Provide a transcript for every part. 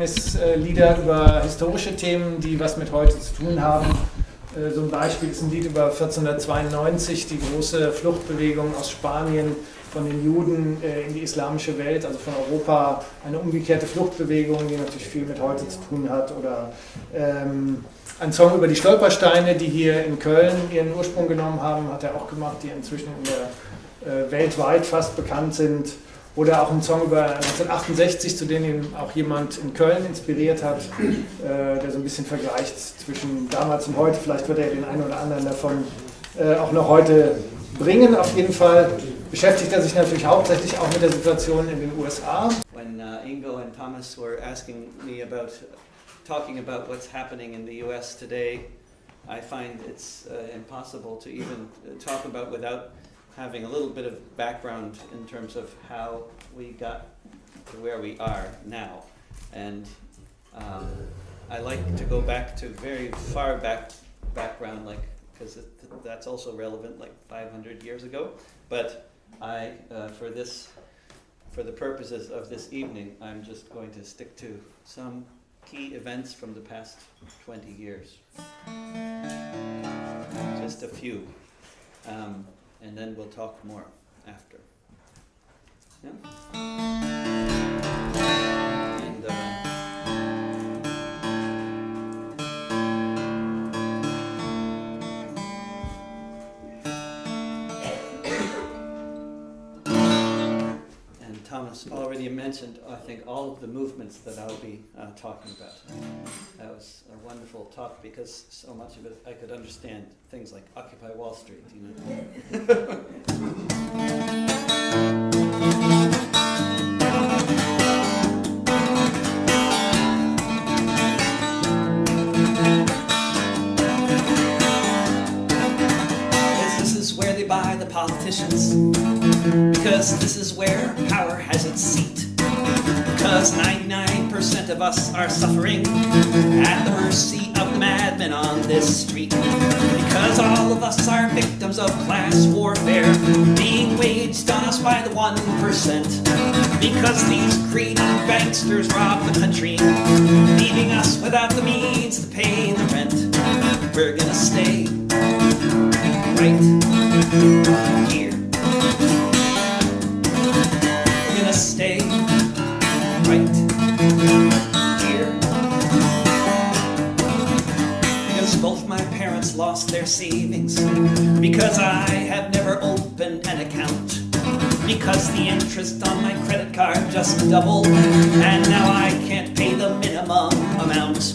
Begräbnislieder über historische Themen, die was mit heute zu tun haben. So ein Beispiel ist ein Lied über 1492, die große Fluchtbewegung aus Spanien von den Juden in die islamische Welt, also von Europa, eine umgekehrte Fluchtbewegung, die natürlich viel mit heute zu tun hat. Oder ein Song über die Stolpersteine, die hier in Köln ihren Ursprung genommen haben, hat er auch gemacht, die inzwischen in der weltweit fast bekannt sind. Oder auch ein Song über 1968, zu dem ihn auch jemand in Köln inspiriert hat, der so ein bisschen vergleicht zwischen damals und heute. Vielleicht wird er den einen oder anderen davon auch noch heute bringen. Auf jeden Fall beschäftigt er sich natürlich hauptsächlich auch mit der Situation in den USA. When Ingo and Thomas were asking me about talking about what's happening in the US today, I find it's impossible to even talk about without having a little bit of background in terms of how we got to where we are now. And I like to go back to very far background, like, because that's also relevant, like 500 years ago. But I, for the purposes of this evening, I'm just going to stick to some key events from the past 20 years. Just a few. And then we'll talk more after. Yeah? And, Thomas already mentioned, I think, all of the movements that I'll be talking about. That was a wonderful talk because so much of it I could understand. Things like Occupy Wall Street, you know. This is where they buy the politicians. Because this is where power has its seat. Because 99% of us are suffering at the mercy of the madmen on this street. Because all of us are victims of class warfare being waged on us by the 1%. Because these greedy banksters rob the country, leaving us without the means to pay the rent. We're gonna stay right here. Stay right here. Because both my parents lost their savings. Because I have never opened an account. Because the interest on my credit card just doubled. And now I can't pay the minimum amount.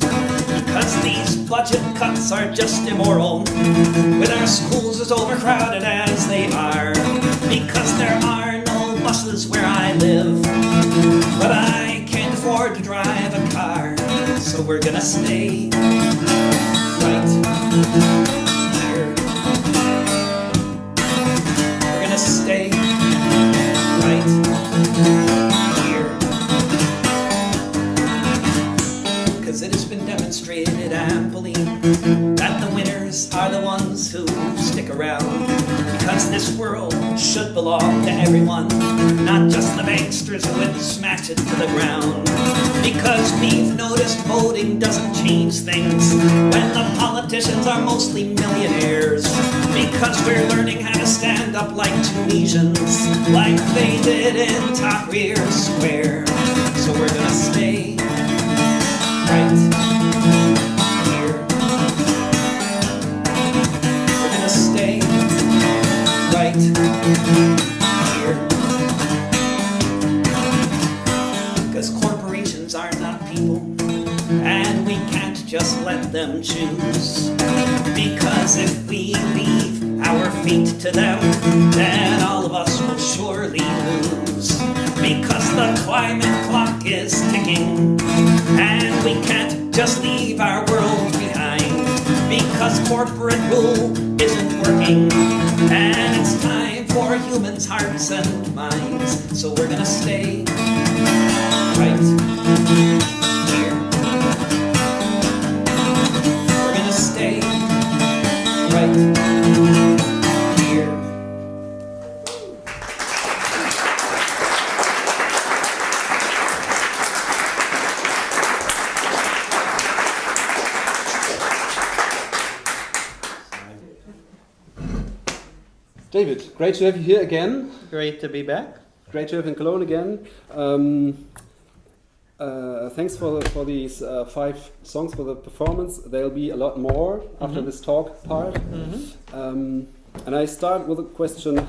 Because these budget cuts are just immoral. With our schools as overcrowded as they are. Because there are no buses where I live, but I can't afford to drive a car, so we're gonna stay right here. We're gonna stay right here. Because it has been demonstrated amply that the winners are the ones who stick around. Because this world should belong to everyone, not just the banksters who would smash it to the ground. Because we've noticed voting doesn't change things when the politicians are mostly millionaires. Because we're learning how to stand up like Tunisians, like they did in Tahrir Square. So we're gonna stay right here. We're gonna stay right here. Because corporations are not people, and we can't just let them choose. Because if we leave our fate to them, then all of us will surely lose. Because the climate clock is ticking, and we can't just leave our world behind. Because corporate rule isn't working, and it's time for humans' hearts and minds. So we're gonna stay right here. We're gonna stay right here. David, great to have you here again. Great to be back. Great to have you in Cologne again. Thanks for these 5 songs for the performance. There'll be a lot more after this talk part. And I start with a question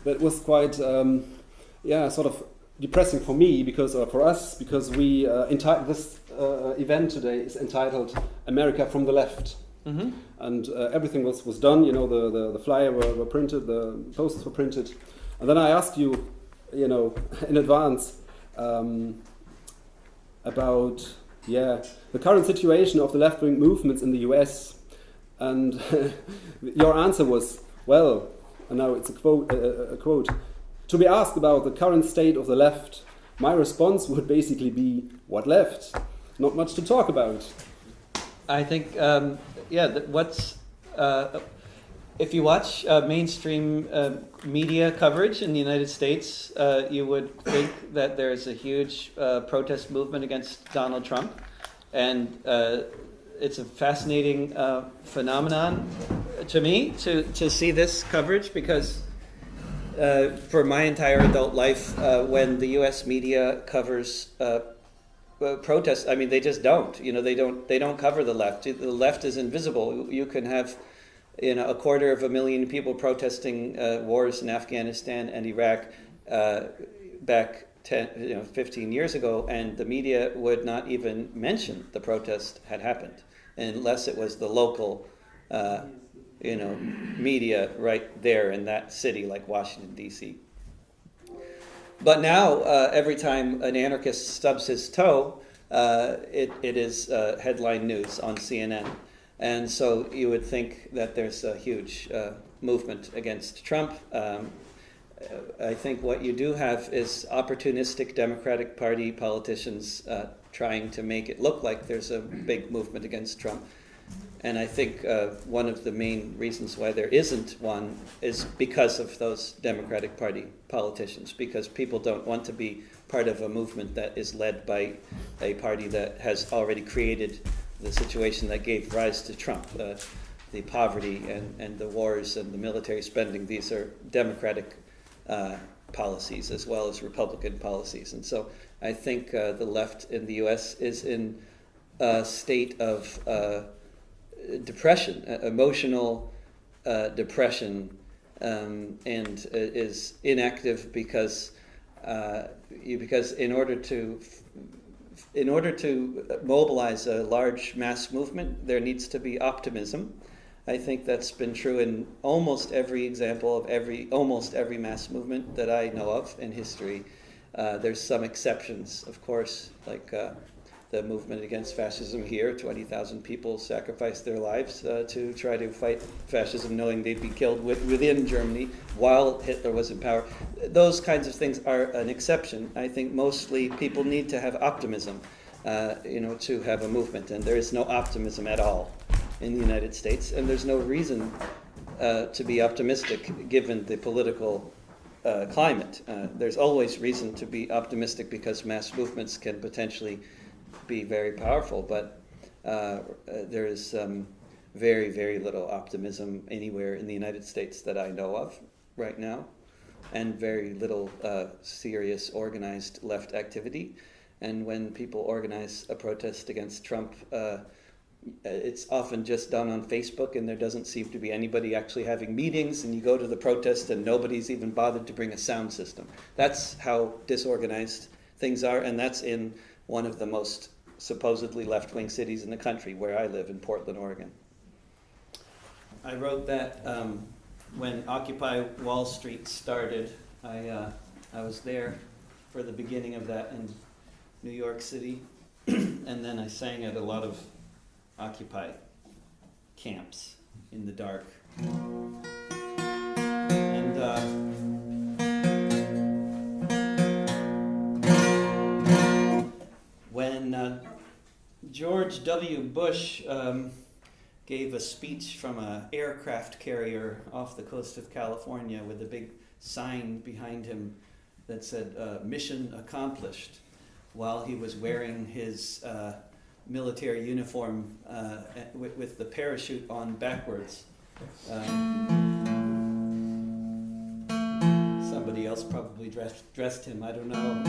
that was quite, sort of depressing for me because for us, because we this event today is entitled "America from the Left." And everything was done. You know, the flyer were printed, the posters were printed, and then I asked you, in advance about the current situation of the left-wing movements in the U.S. And your answer was, well, and now it's a quote, to be asked about the current state of the left, my response would basically be, what left? Not much to talk about. I think, if you watch mainstream media coverage in the United States, you would think that there's a huge protest movement against Donald Trump. And it's a fascinating phenomenon to me to see this coverage because for my entire adult life, when the U.S. media covers protests, I mean, they just don't. They don't cover the left. The left is invisible. You can have 250,000 people protesting wars in Afghanistan and Iraq back 15 years ago, and the media would not even mention the protest had happened unless it was the local media right there in that city like Washington, D.C. But now, every time an anarchist stubs his toe, it is headline news on CNN. And so you would think that there's a huge movement against Trump. I think what you do have is opportunistic Democratic Party politicians trying to make it look like there's a big movement against Trump. And I think one of the main reasons why there isn't one is because of those Democratic Party politicians, because people don't want to be part of a movement that is led by a party that has already created the situation that gave rise to Trump. The poverty and the wars and the military spending, these are Democratic policies as well as Republican policies. And so I think the left in the U.S. is in a state of depression, emotional depression, and is inactive because in order to mobilize a large mass movement, there needs to be optimism. I think that's been true in almost every example of almost every mass movement that I know of in history. There's some exceptions, of course, like the movement against fascism here. 20,000 people sacrificed their lives to try to fight fascism, knowing they'd be killed within Germany while Hitler was in power. Those kinds of things are an exception. I think mostly people need to have optimism, to have a movement, and there is no optimism at all in the United States, and there's no reason to be optimistic given the political climate. There's always reason to be optimistic because mass movements can potentially be very powerful, but there is very, very little optimism anywhere in the United States that I know of right now, and very little serious organized left activity. And when people organize a protest against Trump, it's often just done on Facebook, and there doesn't seem to be anybody actually having meetings, and you go to the protest and nobody's even bothered to bring a sound system. That's how disorganized things are, and that's in one of the most supposedly left-wing cities in the country, where I live in Portland, Oregon. I wrote that when Occupy Wall Street started. I was there for the beginning of that in New York City, and then I sang at a lot of Occupy camps in the dark. And when George W. Bush gave a speech from an aircraft carrier off the coast of California with a big sign behind him that said, "Mission accomplished," while he was wearing his military uniform with the parachute on backwards. somebody else probably dressed him, I don't know.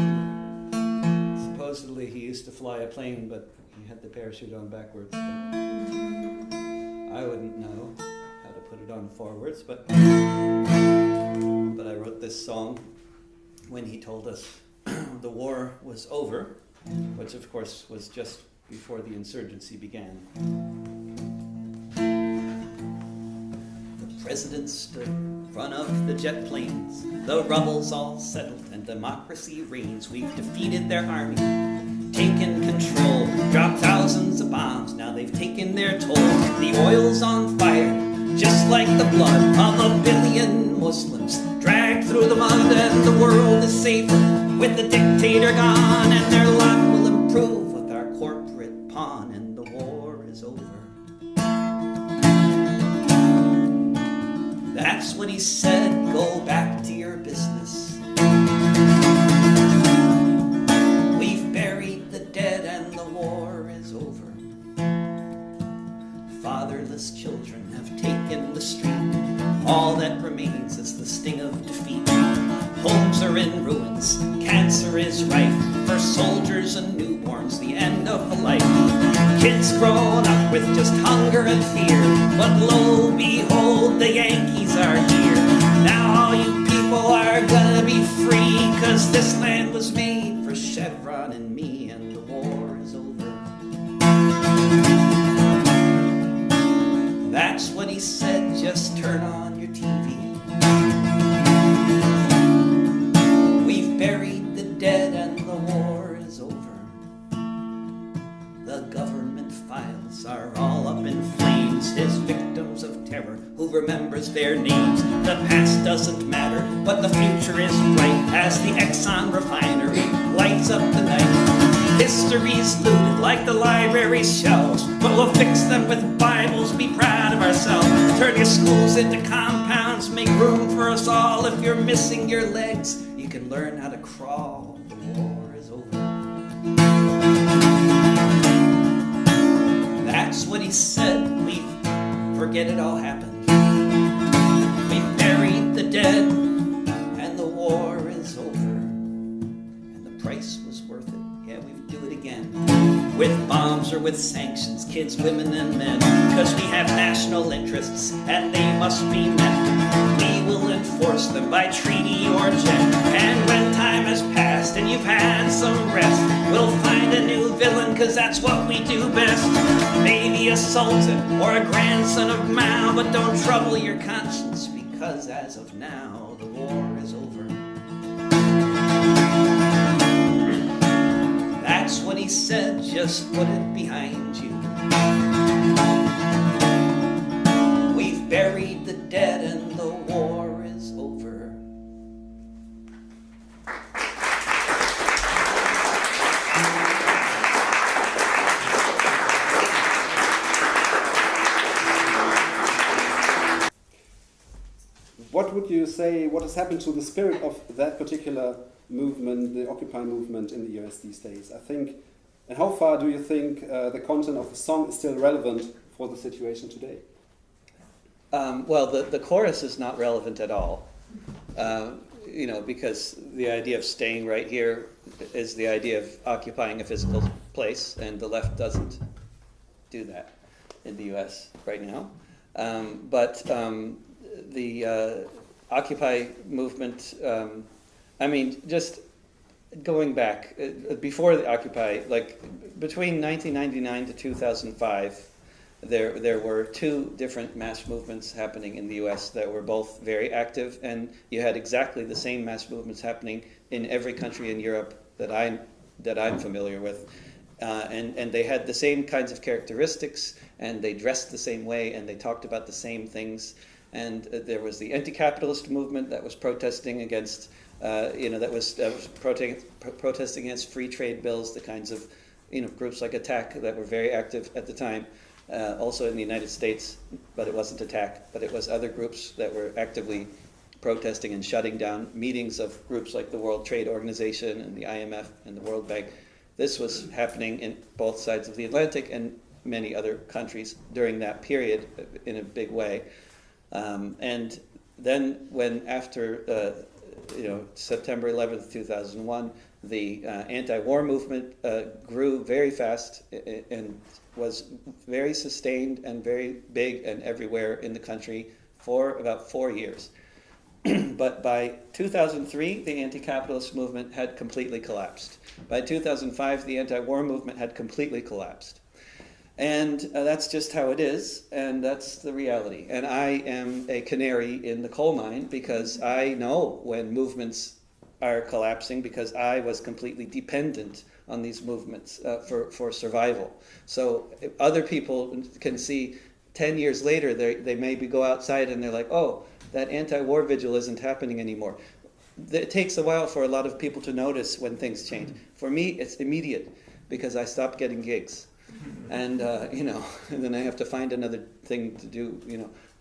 Supposedly he used to fly a plane, but he had the parachute on backwards. But I wouldn't know how to put it on forwards, but I wrote this song when he told us the war was over, which of course was just before the insurgency began. The president stood in front of the jet planes. The rubble's all settled and democracy reigns. We've defeated their army, taken control, dropped thousands of bombs. Now they've taken their toll. The oil's on fire, just like the blood of a billion Muslims dragged through the mud, and the world is safer with the dictator gone, and their luck will improve with our corporate pawn, and the war is over. That's what he said, go back to your business. We've buried the dead and the war is over. Fatherless children have taken the street. All that remains is the sting of defeat. Homes are in ruins, cancer is rife. For soldiers and newborns, the end of a life. Kids grown up with just hunger and fear. But lo, behold, the Yankees are here. Now all you people are gonna be free, 'cause this land was made for Chevron and me, and the war is over. That's what he said, just turn on your TV. We've buried the dead and the war is over. The government files are all up in flames. His victims of terror, who remembers their names? The past doesn't matter, but the future is bright as the Exxon refinery lights up the night. History's looted like the library shelves, but we'll fix them with Bibles, be proud of ourselves. Turn your schools into compounds, make room for us all. If you're missing your legs, you can learn how to crawl. The war is over. That's what he said, we forget it all happened. We buried the dead and the war is over. And the price was worth it. Yeah, we do it again. With bombs or with sanctions, kids, women, and men. 'Cause we have national interests, and they must be met. We will enforce them by treaty or jet. And when time has passed and you've had some rest, we'll find a new villain, 'cause that's what we do best. Maybe a sultan or a grandson of Mao, but don't trouble your conscience, because as of now, the war is over. That's what he said, just put it behind you. We've buried the dead and the war is over. What would you say, what has happened to the spirit of that particular movement, the Occupy movement in the US these days? I think, and how far do you think the content of the song is still relevant for the situation today? Well, the chorus is not relevant at all, because the idea of staying right here is the idea of occupying a physical place, and the left doesn't do that in the US right now. But the Occupy movement, just going back, before the Occupy, like between 1999 to 2005, there were two different mass movements happening in the US that were both very active, and you had exactly the same mass movements happening in every country in Europe that I'm familiar with. And they had the same kinds of characteristics, and they dressed the same way, and they talked about the same things. And there was the anti-capitalist movement that was protesting against, protesting against free trade bills, the kinds of, groups like Attac that were very active at the time, also in the United States, but it wasn't Attac, but it was other groups that were actively protesting and shutting down meetings of groups like the World Trade Organization and the IMF and the World Bank. This was happening in both sides of the Atlantic and many other countries during that period in a big way. And then when after September 11th, 2001, the anti-war movement grew very fast and was very sustained and very big and everywhere in the country for about 4 years. But by 2003, the anti-capitalist movement had completely collapsed. By 2005, the anti-war movement had completely collapsed. And that's just how it is, and that's the reality. And I am a canary in the coal mine because I know when movements are collapsing, because I was completely dependent on these movements for survival. So if other people can see 10 years later, they maybe go outside and they're like, oh, that anti-war vigil isn't happening anymore. It takes a while for a lot of people to notice when things change. For me, it's immediate because I stopped getting gigs. And, and then I have to find another thing to do,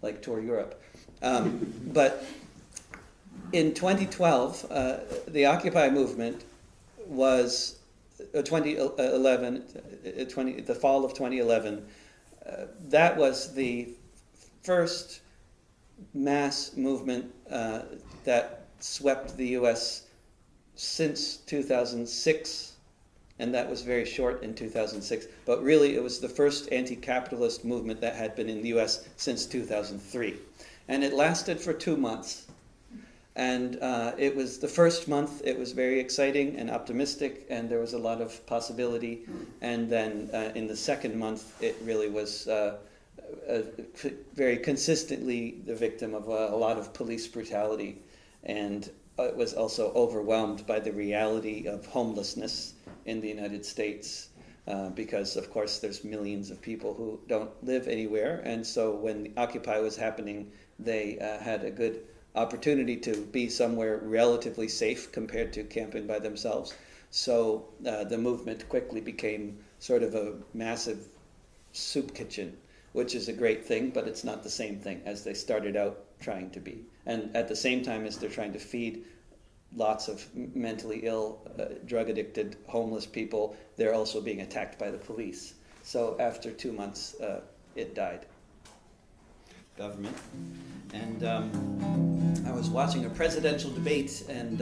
like tour Europe. But in 2012, the Occupy movement was 2011, the fall of 2011. That was the first mass movement that swept the U.S. since 2006. And that was very short in 2006. But really, it was the first anti-capitalist movement that had been in the U.S. since 2003. And it lasted for 2 months. And it was the first month, it was very exciting and optimistic, and there was a lot of possibility. And then in the second month, it really was very consistently the victim of a lot of police brutality. And it was also overwhelmed by the reality of homelessness in the United States, because of course there's millions of people who don't live anywhere, and so when Occupy was happening, they had a good opportunity to be somewhere relatively safe compared to camping by themselves. So the movement quickly became sort of a massive soup kitchen, which is a great thing, but it's not the same thing as they started out trying to be. And at the same time as they're trying to feed lots of mentally ill, drug-addicted, homeless people, they're also being attacked by the police. So after 2 months, it died. Government. And I was watching a presidential debate, and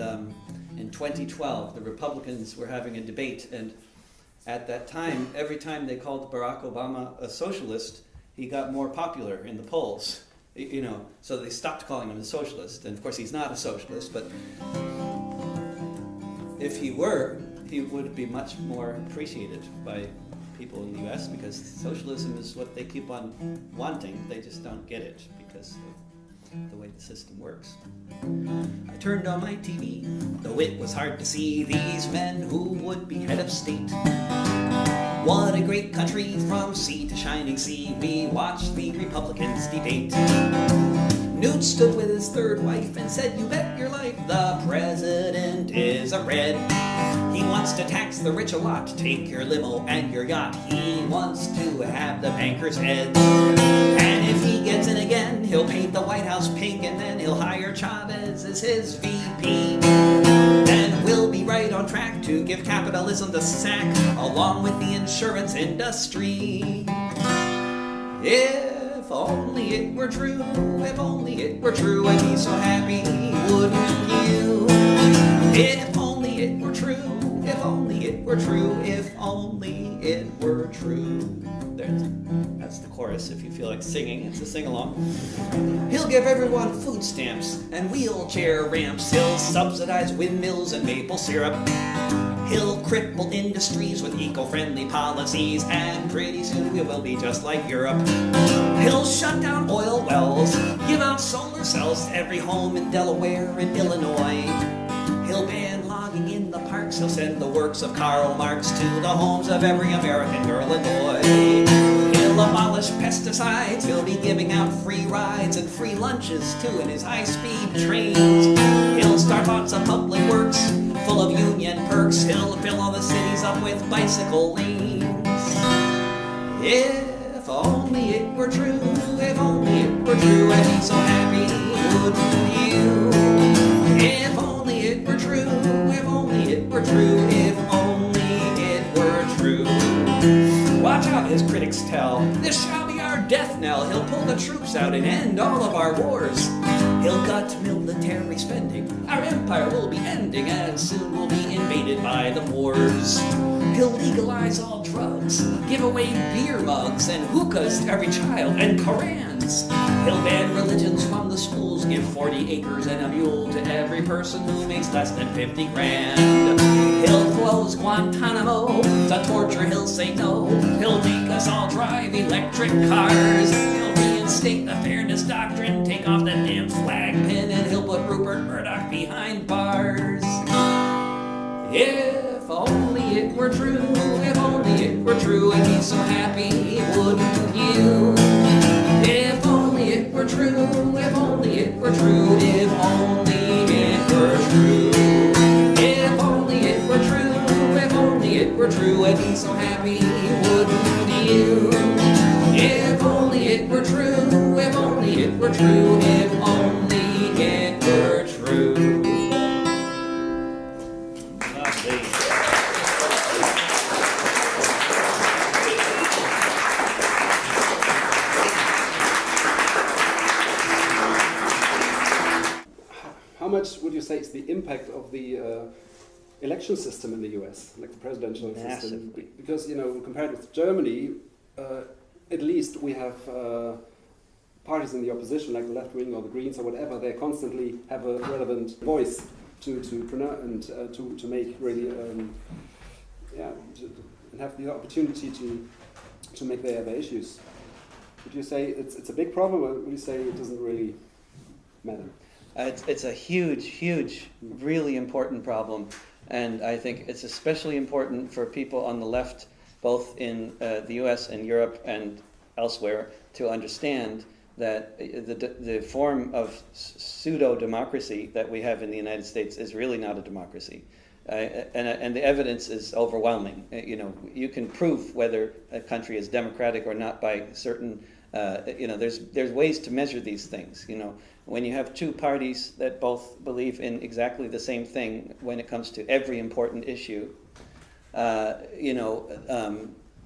in 2012, the Republicans were having a debate, and at that time, every time they called Barack Obama a socialist, he got more popular in the polls. So they stopped calling him a socialist, and of course he's not a socialist, but if he were, he would be much more appreciated by people in the US, because socialism is what they keep on wanting, they just don't get it because of the way the system works. I turned on my TV, though it was hard to see these men who would be head of state. What a great country from sea to shining sea, we watched the Republicans debate. Newt stood with his third wife and said, "You bet your life the president is a red. He wants to tax the rich a lot, take your limo and your yacht. He wants to have the bankers' heads. And if he gets in again, he'll paint the White House pink, and then he'll hire Chavez as his VP. Then we'll be right on track to give capitalism the sack, along with the insurance industry. If only it were true, if only it were true, I'd be so happy, wouldn't you? If only it were true, if only it were true, if only it were true. That's the chorus if you feel like singing. It's a sing-along. He'll give everyone food stamps and wheelchair ramps. He'll subsidize windmills and maple syrup. He'll cripple industries with eco-friendly policies, and pretty soon we will be just like Europe. He'll shut down oil wells, give out solar cells to every home in Delaware and Illinois. He'll ban logging in the parks, he'll send the works of Karl Marx to the homes of every American girl and boy. He'll abolish pesticides, he'll be giving out free rides and free lunches too in his high-speed trains. He'll start lots of public works full of union perks. He'll fill all the cities up with bicycle lanes. If only it were true, if only it were true, I'd be so happy, wouldn't you? If only it were true, if only it were true, if only it were true. Watch out, his critics tell, this shall be our death knell. He'll pull the troops out and end all of our wars. He'll gut military spending. Our empire will be ending and soon we'll be invaded by the Moors. He'll legalize all drugs, give away beer mugs and hookahs to every child and Korans. He'll ban religions from the schools, give 40 acres and a mule to every person who makes less than 50 grand. He'll close Guantanamo, to torture he'll say no. He'll make us all drive electric cars. He'll reinstate the fairness doctrine, take off the damn flag pin, and he'll put Rupert Murdoch behind bars. If only it were true, if only it were true, I'd be so happy, wouldn't you? If only it were true, if only it were true, if only it were true. If only it were true, if only it were true, I'd be so happy, wouldn't you? If only it were true, if only it were true, if only it were true. How much would you say is the impact of the election system in the US, like the presidential system? Because, you know, compared with Germany, at least we have parties in the opposition, like the left wing or the Greens or whatever. They constantly have a relevant voice to pronounce and to make really, and have the opportunity to make their issues. Would you say it's a big problem, or would you say it doesn't really matter? It's a huge, really important problem, and I think it's especially important for people on the left, both in the US and Europe and elsewhere, to understand that the form of pseudo-democracy that we have in the United States is really not a democracy. And the evidence is overwhelming. You know, you can prove whether a country is democratic or not by certain, there's ways to measure these things. You know, when you have two parties that both believe in exactly the same thing when it comes to every important issue,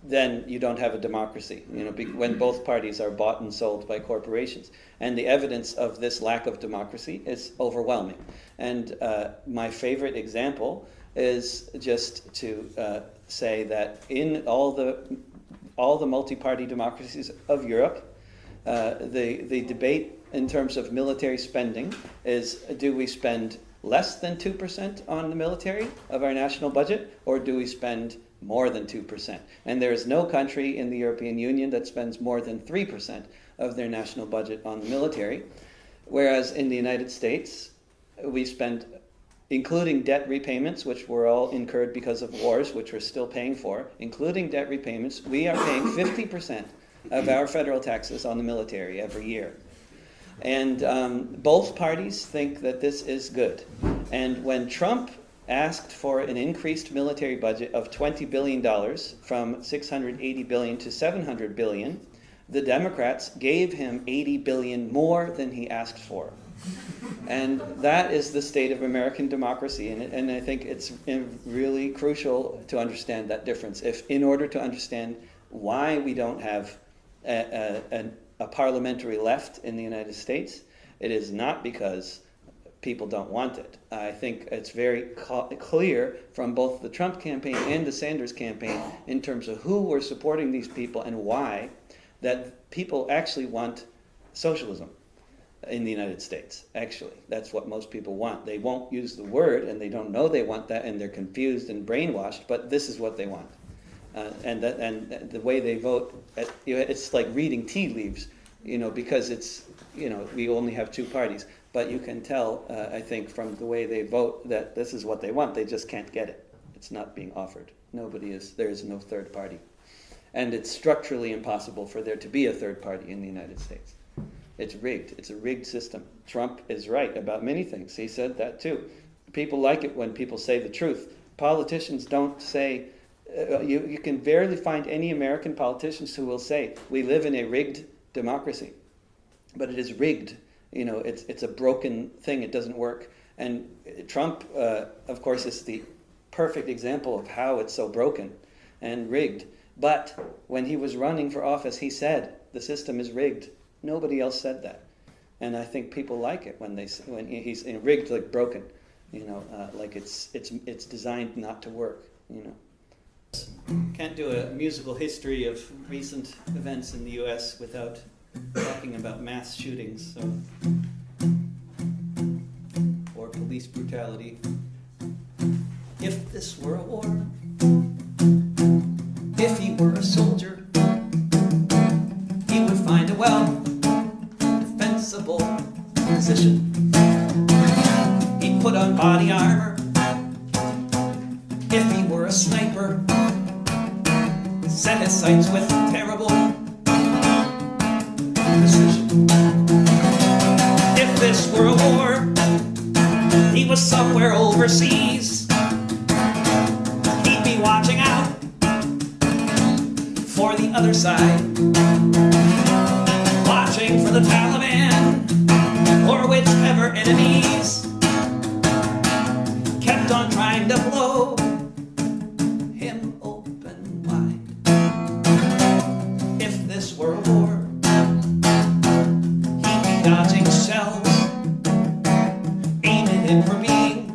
then you don't have a democracy. You know, when both parties are bought and sold by corporations, and the evidence of this lack of democracy is overwhelming. And my favorite example is just to say that in all the multi-party democracies of Europe, the debate in terms of military spending is: do we spend less than 2% on the military of our national budget, or do we spend more than 2%? And there is no country in the European Union that spends more than 3% of their national budget on the military, whereas in the United States, we spend, including debt repayments, which were all incurred because of wars, which we're still paying for, including debt repayments, we are paying 50% of our federal taxes on the military every year. And both parties think that this is good. And when Trump asked for an increased military budget of $20 billion from $680 billion to $700 billion, the Democrats gave him $80 billion more than he asked for. And that is the state of American democracy. And I think it's really crucial to understand that difference. If, in order to understand why we don't have a parliamentary left in the United States, it is not because people don't want it. I think it's very clear from both the Trump campaign and the Sanders campaign in terms of who were supporting these people and why, that people actually want socialism in the United States. Actually, that's what most people want. They won't use the word, and they don't know they want that, and they're confused and brainwashed, but this is what they want. And the way they vote, it's like reading tea leaves, because it's, we only have two parties. But you can tell, I think, from the way they vote that this is what they want. They just can't get it. It's not being offered. There is no third party. And it's structurally impossible for there to be a third party in the United States. It's rigged. It's a rigged system. Trump is right about many things. He said that too. People like it when people say the truth. Politicians don't say, you can barely find any American politicians who will say, we live in a rigged democracy. But it is rigged. It's a broken thing. It doesn't work. And Trump, of course, is the perfect example of how it's so broken and rigged. But when he was running for office, he said, the system is rigged. Nobody else said that. And I think people like it when he's rigged, like broken, like it's designed not to work, Can't do a musical history of recent events in the U.S. without talking about mass shootings or police brutality. If this were a war, if he were a soldier, he would find a defensible position. He'd put on body armor. If he were a sniper, set his sights with terrible precision. If this were a war, he was somewhere overseas. He'd be watching out for the other side, watching for the Taliban or whichever enemies kept on trying to blow him open wide. If this were a war, he'd be dodging shells, aiming him for being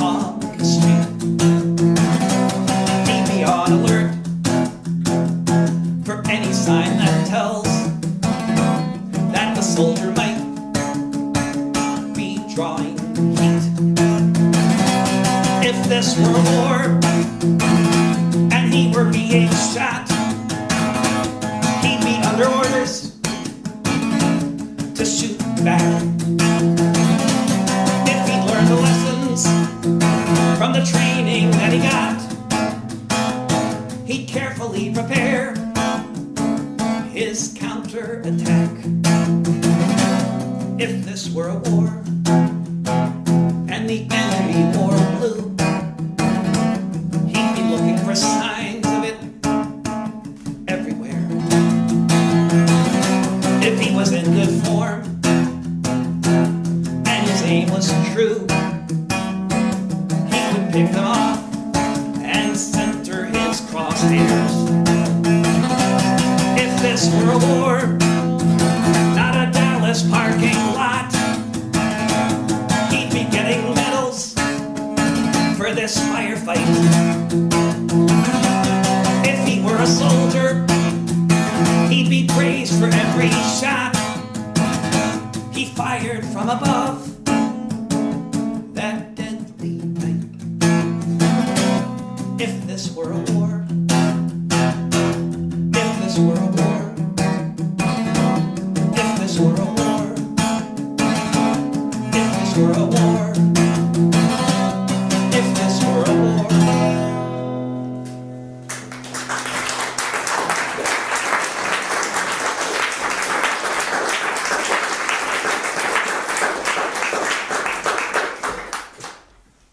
on the street. He'd be on alert for any sign that tells that the soldier might be drawing heat. If this were a war and he were being shot, he'd be under orders to shoot back. If he learned the lessons from the training that he got, he'd carefully prepare his counterattack. If this were a war and the enemy wore blue, he'd be looking for signs of it everywhere. If he was in good form and his aim was true, he would pick them off and center his crosshairs. If this were a war, not a Dallas parking lot, he'd be getting medals for this firefight. If he were a soldier, he'd be praised for every shot he fired from above that deadly night. If this were a war, if this were a war, if this were a war, if this were a war, if this were a war.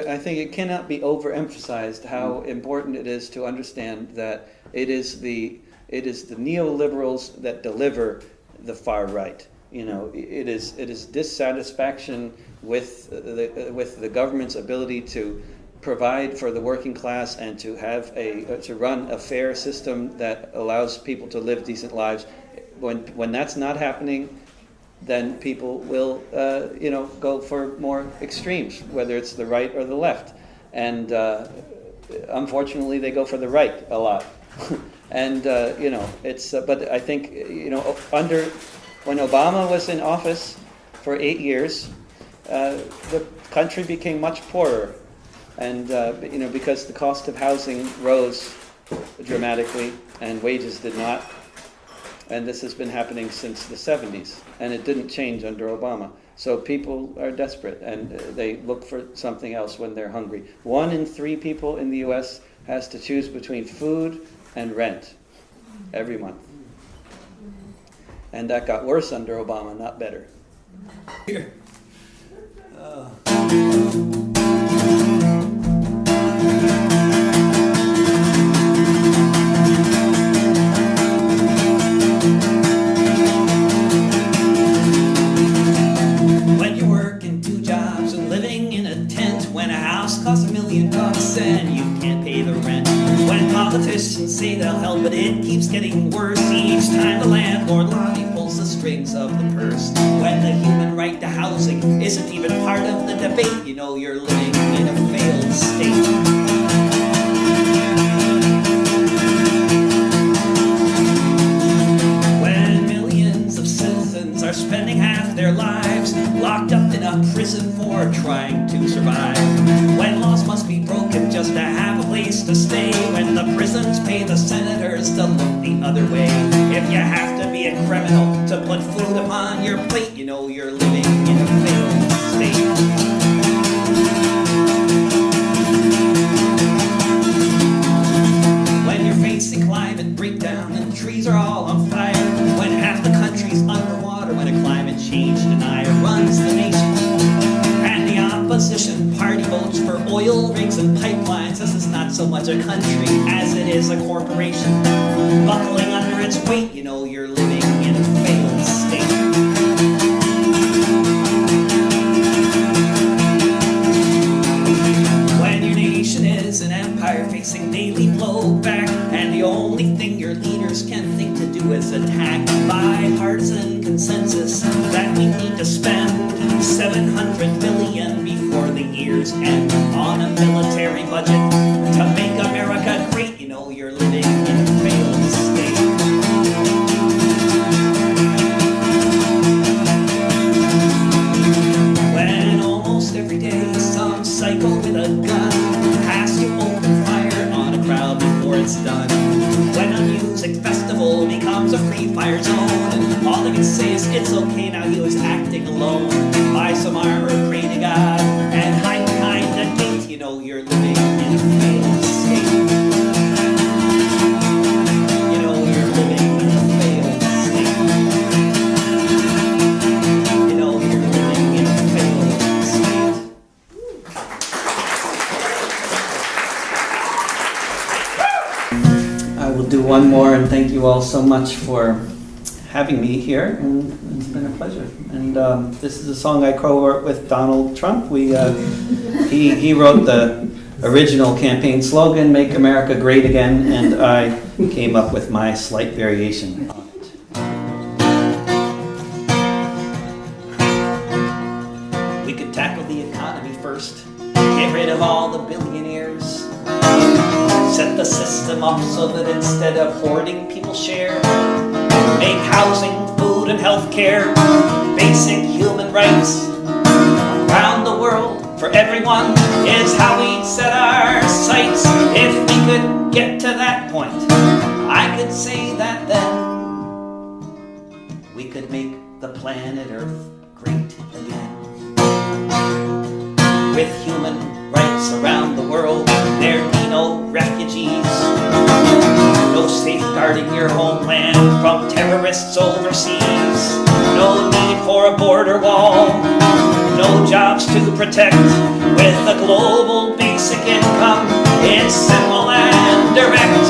I think it cannot be overemphasized how important it is to understand that it is the neoliberals that deliver the far right. It is dissatisfaction with the government's ability to provide for the working class and to have to run a fair system that allows people to live decent lives. When that's not happening, then people will go for more extremes, whether it's the right or the left, and unfortunately they go for the right a lot. And it's but I think when Obama was in office for 8 years, the country became much poorer, and because the cost of housing rose dramatically and wages did not. And this has been happening since the 70s, and it didn't change under Obama. So people are desperate, and they look for something else when they're hungry. 1 in 3 people in the U.S. has to choose between food and rent every month. And that got worse under Obama, not better. Here. Costs $1 million and you can't pay the rent. When politicians well, but it keeps getting worse each time the landlord lobby pulls the strings of the purse. When the human right to housing isn't even part of the debate, you know you're living in a failed state. Are spending half their lives locked up in a prison for trying to survive. When laws must be broken just to have a place to stay. When the prisons pay the senators to look the other way. If you have to be a criminal to put food upon your plate, you know you're living in a failed state. When you're facing climate breakdown and the trees are all on fire. When half the country's underwater. When a climate change denier runs the nation. And the opposition party votes for oil rigs and pipelines. This is not so much a country as it is a corporation. Buckling under its weight, you know you're living in a failed state. When your nation is an empire facing daily blowback, and the only thing your leaders can think to do is attack. Bipartisan consensus that we need to spend $700 billion before the year's end on a military budget to make America great. You know you're living in a failed state. When almost every day some psycho with a gun has to open fire on a crowd before it's done. When a music festival becomes a free fire zone, and all they can say is it's okay now, he was acting alone. Buy some armor, pray to God, and hide behind the gate. You know you're living in a failed state. You know you're living in a failed state. You know you're living in a failed state. I will do one more, and thank you all so much for having me here, and it's been a pleasure. And this is a song I co-wrote with Donald Trump. He wrote the original campaign slogan, "Make America Great Again," and I came up with my slight variation on it. We could tackle the economy first, get rid of all the billionaires. Set the system up so that instead of hoarding, people share. Make housing, food, and health care basic human rights. Around the world, for everyone, is how we'd set our sights. If we could get to that point, I could say that then we could make the planet Earth great again. With human rights around the world, there'd be no refugees, no safeguarding your homeland from terrorists overseas, no need for a border wall, no jobs to protect. With a global basic income, it's simple and direct.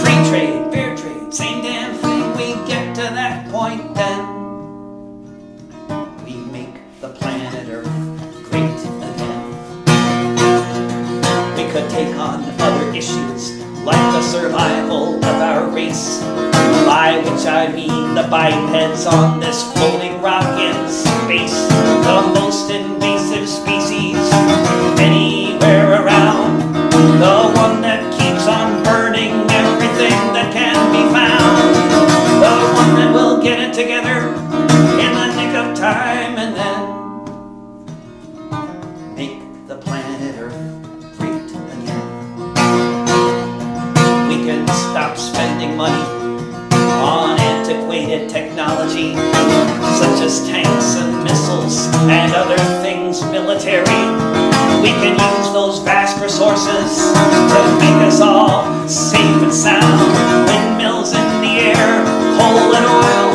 Free trade, fair trade, same damn thing. We get to that point, then we make the planet Earth great again. We could take on other issues like the survival of our race, by which I mean the bipeds on this floating rock in space, the most invasive species anywhere around, the one that keeps on burning everything that can be found, the one that will get it together in the nick of time, and then make the planet Earth great again. We can stop spending money on antiquated technology, such as tanks and missiles and other things military. We can use those vast resources to make us all safe and sound. Windmills in the air, coal and oil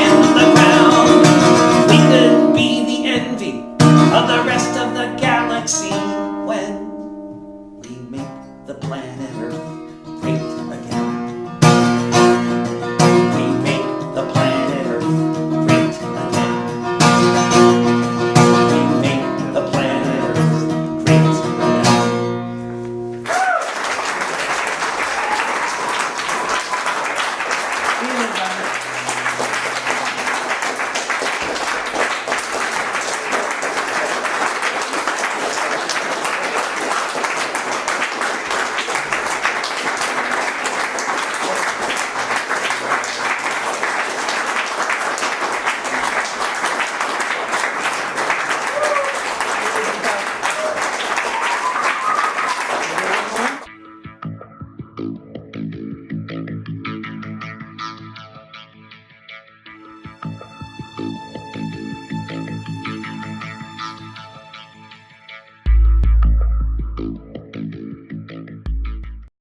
in the ground. We could be the envy of the rest of the galaxy when we make the planet Earth great again. We make the planet Earth great again. We make the planet Earth great again. Tschüss.